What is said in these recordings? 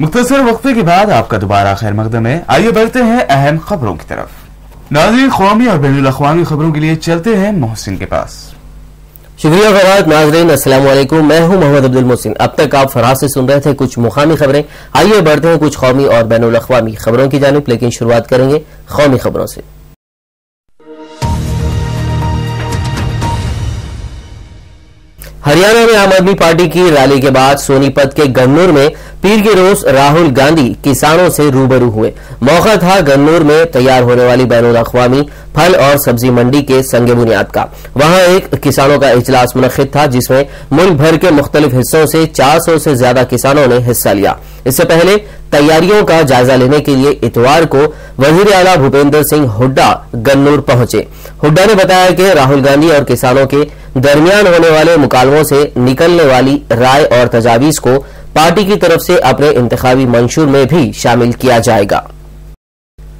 मुख्तसर वक्फे के बाद आपका दोबारा खैर मकदम है। आइए बढ़ते हैं अहम खबरों की तरफ। नाज़रीन, क़ौमी और बैनुल अक़वामी खबरों के लिए चलते हैं मोहसिन के पास। शुक्रिया फरहाद। नाज़रीन अस्सलाम वालेकुम, मैं हूं मोहम्मद अब्दुल मोहसिन। अब तक आप फरहाद से सुन रहे थे कुछ मुकामी खबरें। आइए बढ़ते हैं कुछ कौमी और बैनुल अक़वामी खबरों की जानिब, लेकिन शुरुआत करेंगे कौमी खबरों से। हरियाणा में आम आदमी पार्टी की रैली के बाद सोनीपत के गन्नूर में पीर के रोज राहुल गांधी किसानों से रूबरू हुए। मौका था गन्नूर में तैयार होने वाली बैनुल अक़वामी फल और सब्जी मंडी के संगे बुनियाद का। वहां एक किसानों का इजलास मुनक्किद था, जिसमें मुल्क भर के मुख्तलिफ हिस्सों से 400 से ज्यादा किसानों ने हिस्सा लिया। इससे पहले तैयारियों का जायजा लेने के लिए इतवार को वजीर आला भूपेंद्र सिंह हुड्डा गन्नूर पहुंचे। हुड्डा ने बताया कि राहुल गांधी और किसानों के दरमियान होने वाले मुकालमों से निकलने वाली राय और तजावीज को पार्टी की तरफ से अपने इंतखाबी मंशूर में भी शामिल किया जाएगा।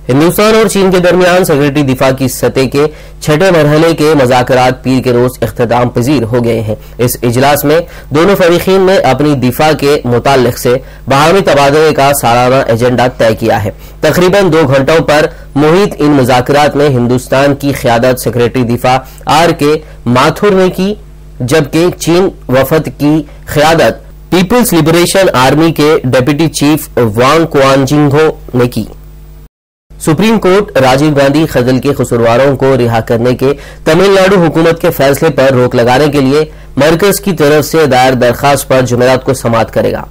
हिंदुस्तान और चीन के दरमियान सेक्रेटरी दिफा की सतह के छठे मरहले के मुज़ाकरात पीर के रोज इख्तिताम पजीर हो गए हैं। इस इजलास में दोनों फरीकीन ने अपनी दिफा के मुताल्लिक से बाहमी तबादले का सालाना एजेंडा तय किया है। तकरीबन 2 घंटों पर मुहित इन मुज़ाकरात में हिंदुस्तान की क़यादत सेक्रेटरी दिफा RK माथुर ने की, जबकि चीन वफद की क़यादत पीपुल्स लिबरेशन आर्मी के डिप्टी चीफ वांग क्वानजिंगो ने की। सुप्रीम कोर्ट राजीव गांधी कत्ल के कसूरवारों को रिहा करने के तमिलनाडु हुकूमत के फैसले पर रोक लगाने के लिए मरकज की तरफ से दायर दरखास्त पर जुमेरात को समाअत करेगा।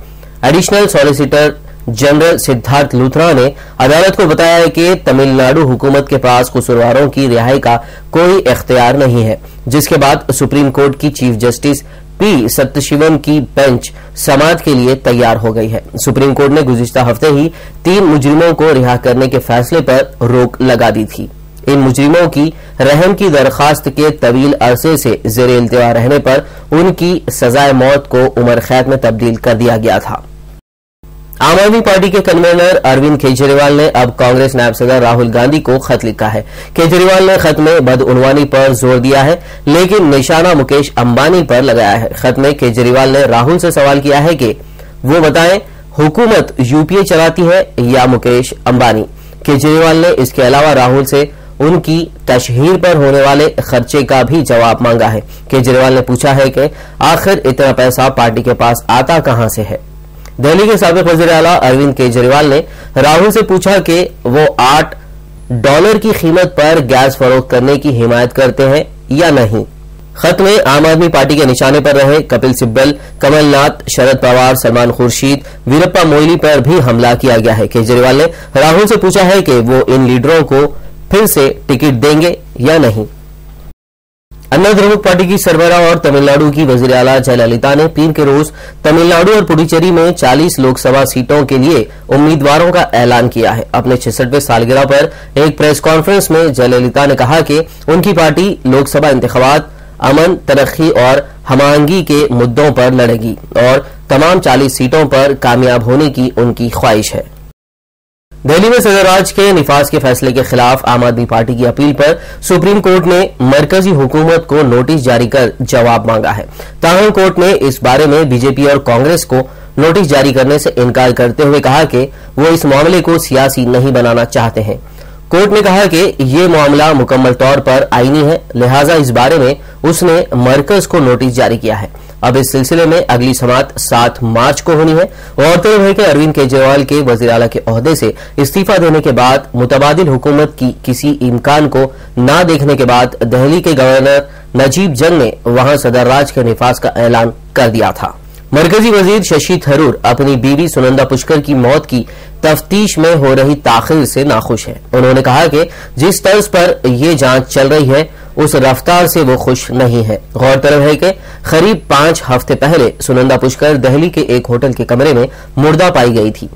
Additional solicitor general Siddharth Luthra ने अदालत को बताया है कि तमिलनाडु हुकूमत के पास कसूरवारों की रिहाई का कोई इख्तियार नहीं है, जिसके बाद सुप्रीम कोर्ट की चीफ जस्टिस P सत्यशिवम की बेंच समाअत के लिए तैयार हो गई है। सुप्रीम कोर्ट ने गुज़िश्ता हफ्ते ही 3 मुजरिमों को रिहा करने के फैसले पर रोक लगा दी थी। इन मुजरिमों की रहम की दरखास्त के तवील अरसे से ज़ेरे इल्तिवा रहने पर उनकी सजाए मौत को उम्र कैद में तब्दील कर दिया गया था। आम आदमी पार्टी के कन्वीनर अरविंद केजरीवाल ने अब कांग्रेस नायब सदर राहुल गांधी को खत लिखा है। केजरीवाल ने खत में बदउनवानी पर जोर दिया है, लेकिन निशाना मुकेश अंबानी पर लगाया है। खत में केजरीवाल ने राहुल से सवाल किया है कि वो बताएं, हुकूमत UPA चलाती है या मुकेश अंबानी। केजरीवाल ने इसके अलावा राहुल से उनकी तशहीर पर होने वाले खर्चे का भी जवाब मांगा है। केजरीवाल ने पूछा है कि आखिर इतना पैसा पार्टी के पास आता कहां से है। दिल्ली के साबिक वज़ीर आला अरविंद केजरीवाल ने राहुल से पूछा कि वो $8 की कीमत पर गैस फरोख्त करने की हिमायत करते हैं या नहीं। खत में आम आदमी पार्टी के निशाने पर रहे कपिल सिब्बल, कमलनाथ, शरद पवार, सलमान खुर्शीद, वीरप्पा मोइली पर भी हमला किया गया है। केजरीवाल ने राहुल से पूछा है कि वो इन लीडरों को फिर से टिकट देंगे या नहीं। अन्ना द्रमुक पार्टी की सरबराह और तमिलनाडु की वज़ीर आला जयललिता ने पीर के रोज तमिलनाडु और पुडुचेरी में 40 लोकसभा सीटों के लिए उम्मीदवारों का ऐलान किया है। अपने 66वें सालगिरह पर एक प्रेस कॉन्फ्रेंस में जयललिता ने कहा कि उनकी पार्टी लोकसभा इंतखाबात अमन, तरक्की और हमांगी के मुद्दों पर लड़ेगी और तमाम 40 सीटों पर कामयाब होने की उनकी ख्वाहिश है। दिल्ली में सदर-राज के निफाज के फैसले के खिलाफ आम आदमी पार्टी की अपील पर सुप्रीम कोर्ट ने मरकजी हुकूमत को नोटिस जारी कर जवाब मांगा है। ताहम कोर्ट ने इस बारे में बीजेपी और कांग्रेस को नोटिस जारी करने से इनकार करते हुए कहा कि वो इस मामले को सियासी नहीं बनाना चाहते हैं। कोर्ट ने कहा कि ये मामला मुकम्मल तौर पर आईनी है, लिहाजा इस बारे में उसने मरकज को नोटिस जारी किया है। अब इस सिलसिले में अगली समाअत 7 मार्च को होनी है। गौरतलब है कि अरविंद केजरीवाल के वज़ीर आला के ओहदे से इस्तीफा देने के बाद मुतबादिल हुकूमत की किसी इम्कान को न देखने के बाद दिल्ली के गवर्नर नजीब जंग ने वहां सदर-राज के निफाज का ऐलान कर दिया था। मरकजी वजीर शशि थरूर अपनी बीवी सुनंदा पुष्कर की मौत की तफ्तीश में हो रही ताखिर से नाखुश है। उन्होंने कहा कि जिस तर्ज पर यह जांच चल रही है उस रफ्तार से वो खुश नहीं है। गौरतलब है कि करीब 5 हफ्ते पहले सुनंदा पुष्कर दिल्ली के एक होटल के कमरे में मुर्दा पाई गई थी।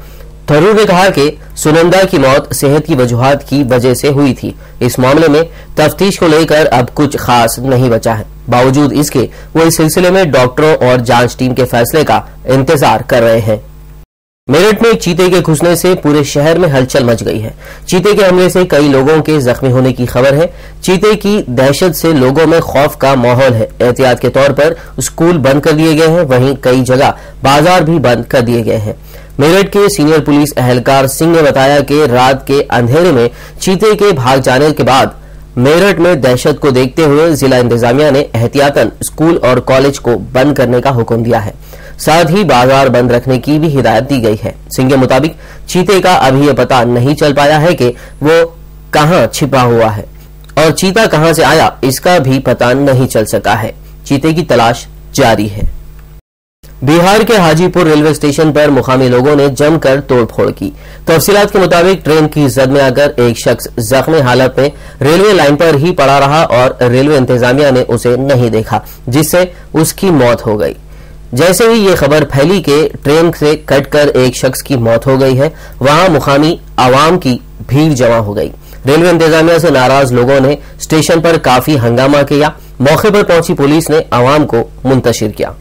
थरूर ने कहा कि सुनंदा की मौत सेहत की वजूहात की वजह से हुई थी। इस मामले में तफ्तीश को लेकर अब कुछ खास नहीं बचा है। बावजूद इसके वो इस सिलसिले में डॉक्टरों और जांच टीम के फैसले का इंतजार कर रहे हैं। मेरठ में चीते के घुसने से पूरे शहर में हलचल मच गई है। चीते के हमले से कई लोगों के जख्मी होने की खबर है। चीते की दहशत से लोगों में खौफ का माहौल है। एहतियात के तौर पर स्कूल बंद कर दिए गए हैं, वहीं कई जगह बाजार भी बंद कर दिए गए हैं। मेरठ के सीनियर पुलिस एहलकार सिंह ने बताया कि रात के अंधेरे में चीते के भाग जाने के बाद मेरठ में दहशत को देखते हुए जिला इंतजामिया ने एहतियातन स्कूल और कॉलेज को बंद करने का हुक्म दिया है। साथ ही बाजार बंद रखने की भी हिदायत दी गई है। सिंह के मुताबिक चीते का अभी यह पता नहीं चल पाया है कि वो कहां छिपा हुआ है और चीता कहां से आया इसका भी पता नहीं चल सका है। चीते की तलाश जारी है। बिहार के हाजीपुर रेलवे स्टेशन पर मुकामी लोगों ने जमकर तोड़फोड़ की। तफसीलात के मुताबिक ट्रेन की जद में आकर एक शख्स जख्मी हालत में रेलवे लाइन पर ही पड़ा रहा और रेलवे इंतजामिया ने उसे नहीं देखा, जिससे उसकी मौत हो गई। जैसे ही ये खबर फैली कि ट्रेन से कटकर एक शख्स की मौत हो गई है, वहां मुकामी आवाम की भीड़ जमा हो गई। रेलवे इंतजामिया से नाराज लोगों ने स्टेशन पर काफी हंगामा किया। मौके पर पहुंची पुलिस ने आवाम को मुंतशिर किया।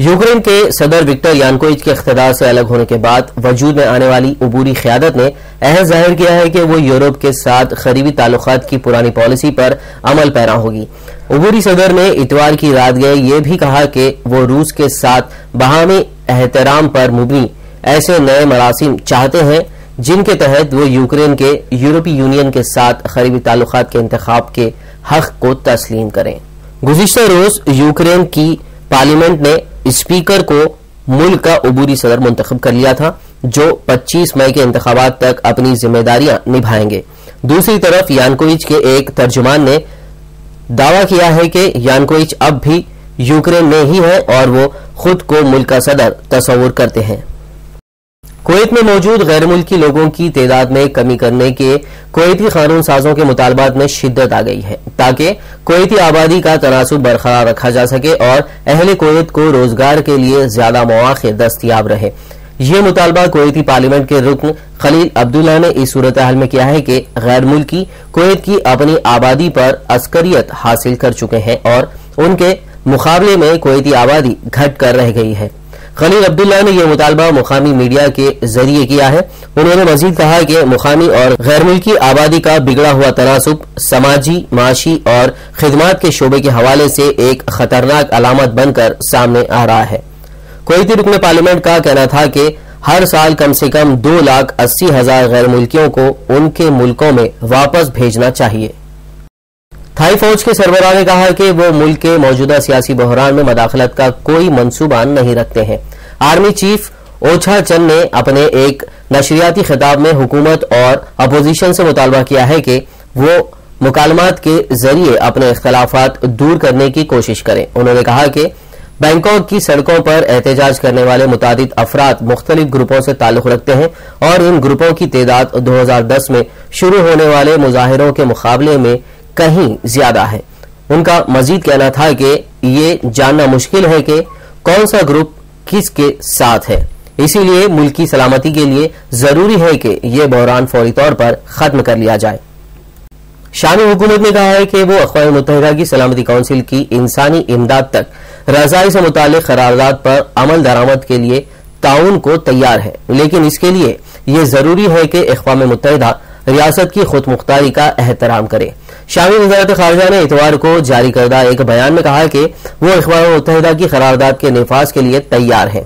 यूक्रेन के सदर विक्टर यानुकोविच के इख्तियार से अलग होने के बाद वजूद में आने वाली उबूरी क़यादत ने अहद जाहिर किया है कि वो यूरोप के साथ करीबी ताल्लुकात की पुरानी पॉलिसी पर अमल पैरा होगी। उबूरी सदर ने इतवार की रात गए ये भी कहा कि वो रूस के साथ बाहमी एहतराम पर मुबनी ऐसे नए मरासिम चाहते हैं जिनके तहत वो यूक्रेन के यूरोपीय यूनियन के साथ करीबी ताल्लुकात के इंतखाब के हक को तस्लीम करें। गुज़िश्ता रोज यूक्रेन की पार्लियामेंट ने स्पीकर को मुल्क का उबूरी सदर मुंतखब कर लिया था, जो 25 मई के इंतखाबात तक अपनी जिम्मेदारियां निभाएंगे। दूसरी तरफ यानुकोविच के एक तर्जुमान ने दावा किया है कि यानुकोविच अब भी यूक्रेन में ही है और वो खुद को मुल्क का सदर तस्वुर करते हैं। कुवैत में मौजूद गैर मुल्की लोगों की तादाद में कमी करने के कुवैती कानून साजों के मुतालबात में शिद्दत आ गई है, ताकि कुवैती आबादी का तनासुब बरकरार रखा जा सके और अहले कुवैत को रोजगार के लिए ज्यादा मौके दस्तयाब रहे। ये मुतालबा कुवैती पार्लियामेंट के रुकन खलील अब्दुल्ला ने इस सूरत हाल में किया है कि गैर मुल्की कुवैत की अपनी आबादी पर अस्करियत हासिल कर चुके हैं और उनके मुकाबले में कुवैती आबादी घट कर रह गई है। खलील अब्दुल्ला ने यह मुतालबा मुकामी मीडिया के जरिए किया है। उन्होंने मजीद कहा कि मुकामी और गैर मुल्की आबादी का बिगड़ा हुआ तनासुब समाजी, माशी और खिदमात के शोबे के हवाले से एक खतरनाक अलामत बनकर सामने आ रहा है। कुवैती रुकन पार्लियामेंट का कहना था कि हर साल कम से कम 2,80,000 गैर मुल्कियों को उनके मुल्कों में वापस भेजना चाहिए। थाई फौज के सरबराह ने कहा कि वो मुल्क के मौजूदा सियासी बहरान में मदाखलत का कोई मंसूबा नहीं रखते हैं। आर्मी चीफ ओछा चंद ने अपने एक नशरियाती खिताब में हुकूमत और अपोजिशन से मुतालबा किया है कि वो मुकालमात के जरिए अपने इख्तलाफात दूर करने की कोशिश करें। उन्होंने कहा कि बैंकॉक की सड़कों पर एहतजाज करने वाले मुतादिद अफराद मुख्तलिफ ग्रुपों से ताल्लुक रखते हैं और इन ग्रुपों की तादाद 2010 में शुरू होने वाले मुजाहिरों के मुकाबले में कहीं ज्यादा है। उनका मजीद कहना था कि ये जानना मुश्किल है कि कौन सा ग्रुप किसके साथ है, इसीलिए मुल्क की सलामती के लिए जरूरी है कि यह बहरान फौरी तौर पर खत्म कर लिया जाए। शामी हुकूमत ने कहा है कि वो अक़वाम मुत्तहिदा की सलामती काउंसिल की इंसानी इमदाद तक रज़ाई से मुताल्लिक़ करारदाद पर अमल दरामद के लिए ताउन को तैयार है, लेकिन इसके लिए यह जरूरी है कि अक़वाम मुत्तहिदा रियासत की खुद मुख्तारी का एहतराम करे। शामी वज़ारत ख़ारिजा ने इतवार को जारी करदा एक बयान में कहा कि वो अक़वाम मुत्तहिदा की करारदाद के निफाज के लिए तैयार है।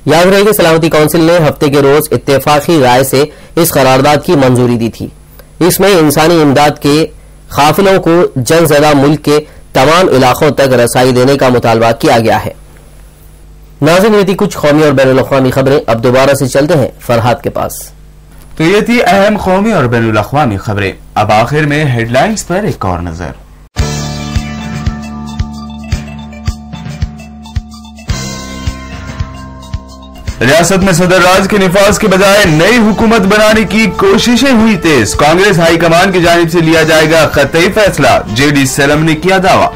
याद रहे कि सलामती काउंसिल ने हफ्ते के रोज इत्तेफाकी राय से इस करारदाद की मंजूरी दी थी। इसमें इंसानी इमदाद के काफिलों को जंगज़दा मुल्क के तमाम इलाकों तक रसाई देने का मुतालबा किया गया है। नाज़रीन, ये थी कुछ कौमी और बैनुल अक़वामी खबरें। अब दोबारा से चलते हैं फरहाद के पास। तो ये थी अहम कौमी और बैनुल अक़वामी खबरें। अब आखिर में हेडलाइंस पर एक और नजर। रियासत में सदर राज के निफाज के बजाय नई हुकूमत बनाने की कोशिशें हुई तेज। कांग्रेस हाईकमान की जानिब से लिया जाएगा क़तई फैसला, जेडी सलम ने किया दावा।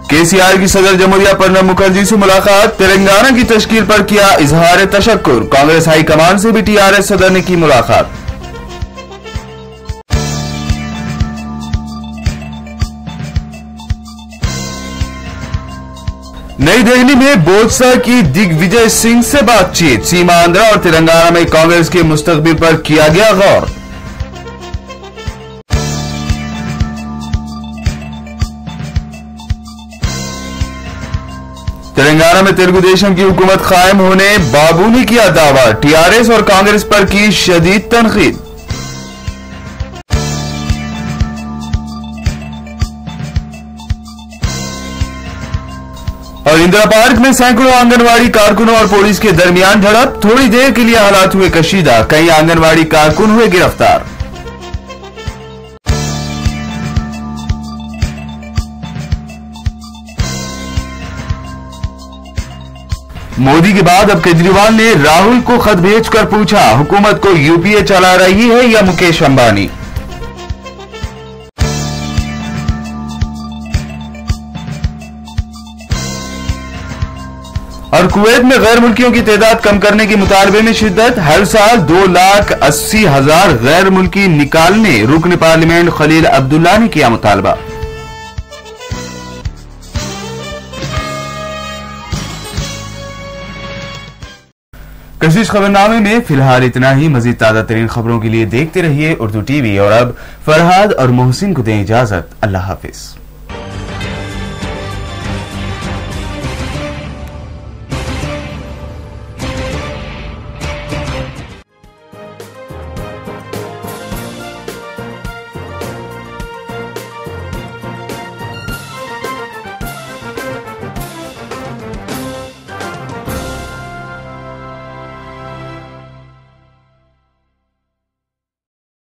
केसीआर की सदर जमहूरिया प्रणब मुखर्जी से मुलाकात, तेलंगाना की तश्कील पर किया इजहार तशक्कुर। कांग्रेस हाईकमान से भी टीआरएस सदर ने की मुलाकात। नई दिल्ली में बोत्सा की दिग्विजय सिंह से बातचीत, सीमा आंध्रा और तेलंगाना में कांग्रेस के मुस्तकबिल पर किया गया गौर। तेलंगाना में तेलुगु देशम की हुकूमत कायम होने बाबू ने किया दावा, टीआरएस और कांग्रेस पर की शदीद तनकीद। और इंदिरा पार्क में सैकड़ों आंगनवाड़ी कारकुनों और पुलिस के दरमियान झड़प, थोड़ी देर के लिए हालात हुए कशीदा, कई आंगनवाड़ी कारकुन हुए गिरफ्तार। मोदी के बाद अब केजरीवाल ने राहुल को खत भेजकर पूछा, हुकूमत को यूपीए चला रही है या मुकेश अंबानी। और कुवैत में गैर मुल्कियों की तादाद कम करने के मुतालबे में शिद्दत, हर साल 2,80,000 गैर मुल्की निकालने रुकन पार्लियामेंट खलील अब्दुल्ला ने किया मुतालबा। कशिश खबरनामे में फिलहाल इतना ही। मजीद ताजा तरीन खबरों के लिए देखते रहिए उर्दू टीवी। और अब फरहाद और मोहसिन को दें इजाजत। अल्लाह हाफिज।